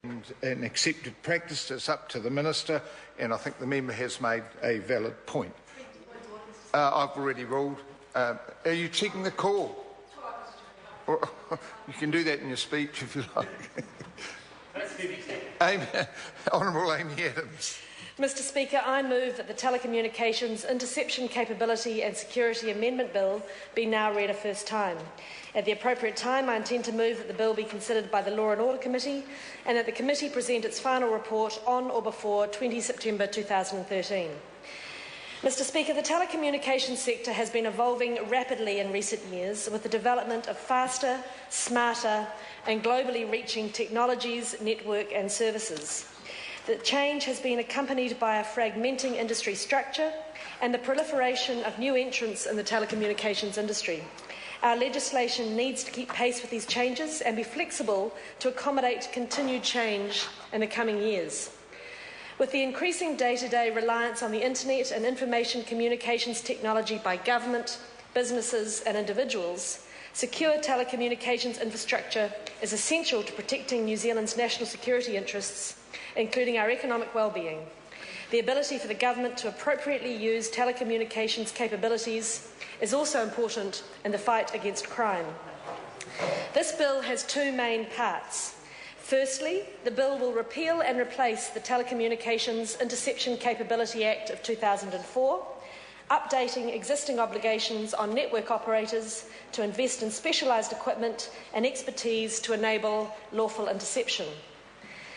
an accepted practice. It's up to the Minister, and I think the member has made a valid point. I've already ruled. Are you checking the call? You can do that in your speech if you like. Honourable Amy Adams. Mr Speaker, I move that the Telecommunications Interception Capability and Security Amendment Bill be now read a first time. At the appropriate time, I intend to move that the bill be considered by the Law and Order Committee and that the committee present its final report on or before 20 September 2013. Mr Speaker, the telecommunications sector has been evolving rapidly in recent years with the development of faster, smarter and globally reaching technologies, network and services. The change has been accompanied by a fragmenting industry structure and the proliferation of new entrants in the telecommunications industry. Our legislation needs to keep pace with these changes and be flexible to accommodate continued change in the coming years. With the increasing day-to-day reliance on the internet and information communications technology by government, businesses and individuals, secure telecommunications infrastructure is essential to protecting New Zealand's national security interests, including our economic well-being. The ability for the government to appropriately use telecommunications capabilities is also important in the fight against crime. This bill has two main parts. Firstly, the bill will repeal and replace the Telecommunications Interception Capability Act of 2004, updating existing obligations on network operators to invest in specialised equipment and expertise to enable lawful interception.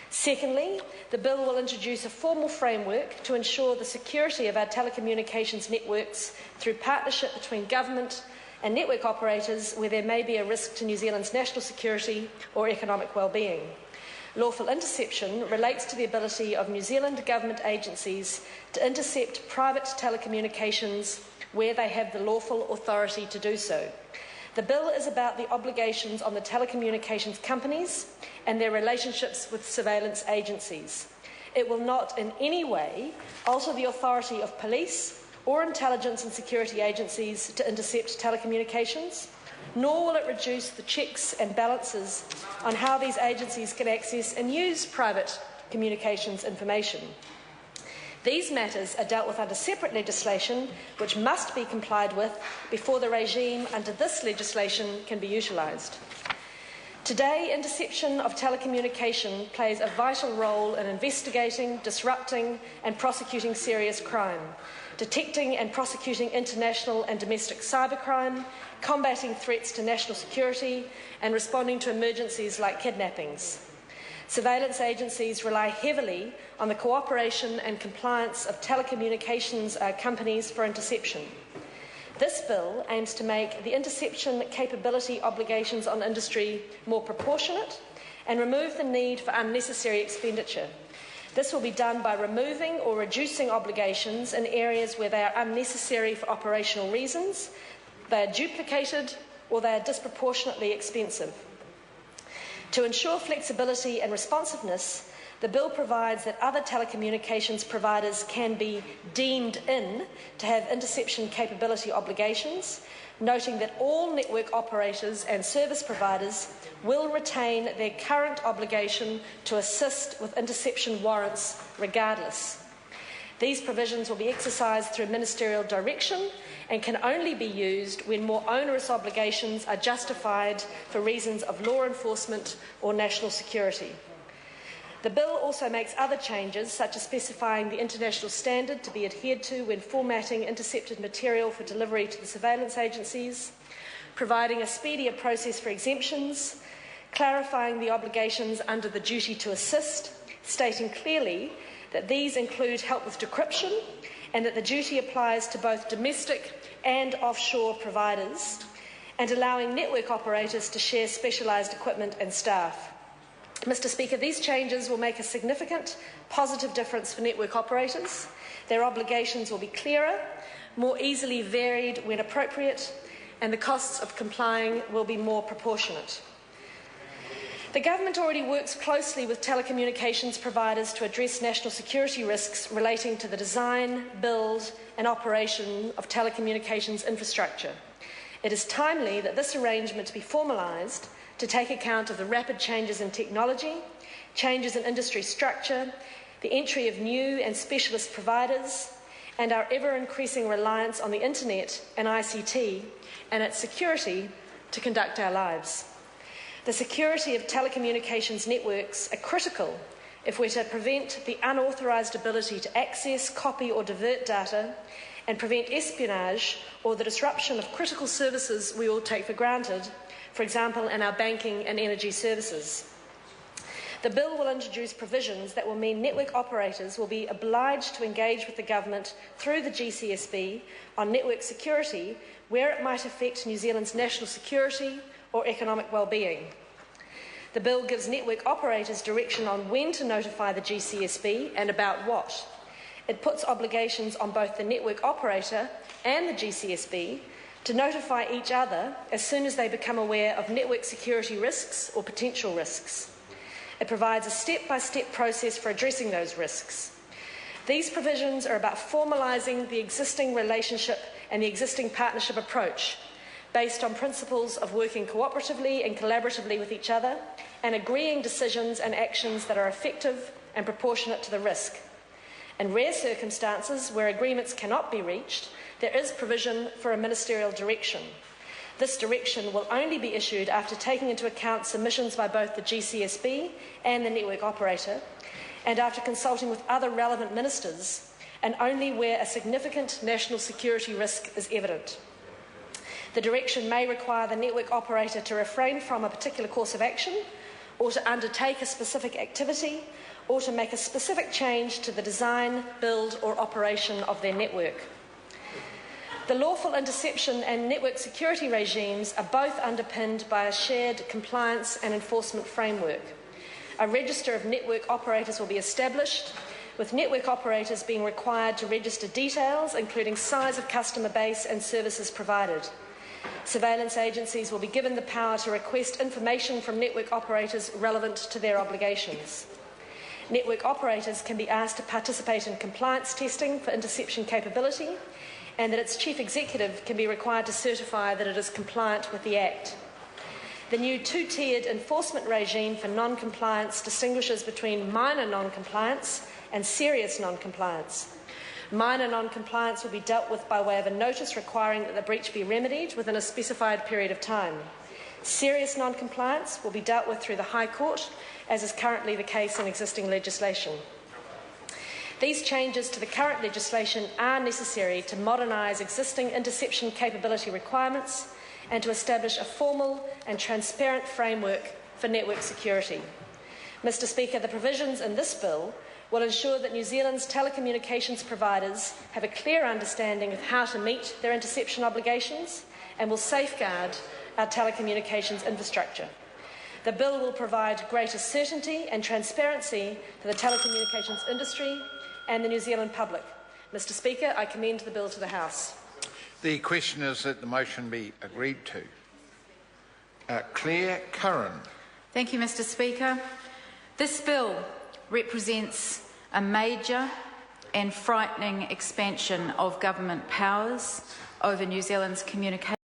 Secondly, the bill will introduce a formal framework to ensure the security of our telecommunications networks through partnership between government and network operators where there may be a risk to New Zealand's national security or economic well-being. Lawful interception relates to the ability of New Zealand government agencies to intercept private telecommunications where they have the lawful authority to do so. The bill is about the obligations on the telecommunications companies and their relationships with surveillance agencies. It will not in any way alter the authority of police or intelligence and security agencies to intercept telecommunications, nor will it reduce the checks and balances on how these agencies can access and use private communications information. These matters are dealt with under separate legislation which must be complied with before the regime under this legislation can be utilised. Today, interception of telecommunication plays a vital role in investigating, disrupting and prosecuting serious crime, detecting and prosecuting international and domestic cybercrime, combating threats to national security and responding to emergencies like kidnappings. Surveillance agencies rely heavily on the cooperation and compliance of telecommunications companies for interception. This bill aims to make the interception capability obligations on industry more proportionate and remove the need for unnecessary expenditure. This will be done by removing or reducing obligations in areas where they are unnecessary for operational reasons, they are duplicated or they are disproportionately expensive. To ensure flexibility and responsiveness, the bill provides that other telecommunications providers can be deemed in to have interception capability obligations, noting that all network operators and service providers will retain their current obligation to assist with interception warrants regardless. These provisions will be exercised through ministerial direction and can only be used when more onerous obligations are justified for reasons of law enforcement or national security. The bill also makes other changes, such as specifying the international standard to be adhered to when formatting intercepted material for delivery to the surveillance agencies, providing a speedier process for exemptions, clarifying the obligations under the duty to assist, stating clearly that these include help with decryption and that the duty applies to both domestic and offshore providers, and allowing network operators to share specialised equipment and staff. Mr Speaker, these changes will make a significant positive difference for network operators. Their obligations will be clearer, more easily varied when appropriate, and the costs of complying will be more proportionate. The government already works closely with telecommunications providers to address national security risks relating to the design, build and operation of telecommunications infrastructure. It is timely that this arrangement be formalised to take account of the rapid changes in technology, changes in industry structure, the entry of new and specialist providers, and our ever-increasing reliance on the internet and ICT and its security to conduct our lives. The security of telecommunications networks are critical if we're to prevent the unauthorised ability to access, copy or divert data and prevent espionage or the disruption of critical services we all take for granted, for example, in our banking and energy services. The bill will introduce provisions that will mean network operators will be obliged to engage with the government through the GCSB on network security where it might affect New Zealand's national security or economic well-being. The bill gives network operators direction on when to notify the GCSB and about what. It puts obligations on both the network operator and the GCSB to notify each other as soon as they become aware of network security risks or potential risks. It provides a step-by-step process for addressing those risks. These provisions are about formalising the existing relationship and the existing partnership approach based on principles of working cooperatively and collaboratively with each other and agreeing decisions and actions that are effective and proportionate to the risk. In rare circumstances where agreements cannot be reached, there is provision for a ministerial direction. This direction will only be issued after taking into account submissions by both the GCSB and the network operator, and after consulting with other relevant ministers, and only where a significant national security risk is evident. The direction may require the network operator to refrain from a particular course of action, or to undertake a specific activity, or to make a specific change to the design, build or operation of their network. The lawful interception and network security regimes are both underpinned by a shared compliance and enforcement framework. A register of network operators will be established, with network operators being required to register details, including size of customer base and services provided. Surveillance agencies will be given the power to request information from network operators relevant to their obligations. Network operators can be asked to participate in compliance testing for interception capability, and that its chief executive can be required to certify that it is compliant with the Act. The new two-tiered enforcement regime for non-compliance distinguishes between minor non-compliance and serious non-compliance. Minor non-compliance will be dealt with by way of a notice requiring that the breach be remedied within a specified period of time. Serious non-compliance will be dealt with through the High Court, as is currently the case in existing legislation. These changes to the current legislation are necessary to modernise existing interception capability requirements and to establish a formal and transparent framework for network security. Mr. Speaker, the provisions in this bill will ensure that New Zealand's telecommunications providers have a clear understanding of how to meet their interception obligations and will safeguard our telecommunications infrastructure. The bill will provide greater certainty and transparency to the telecommunications industry and the New Zealand public. Mr. Speaker, I commend the bill to the House. The question is that the motion be agreed to. Claire Curran. Thank you, Mr. Speaker. This bill represents a major and frightening expansion of government powers over New Zealand's communications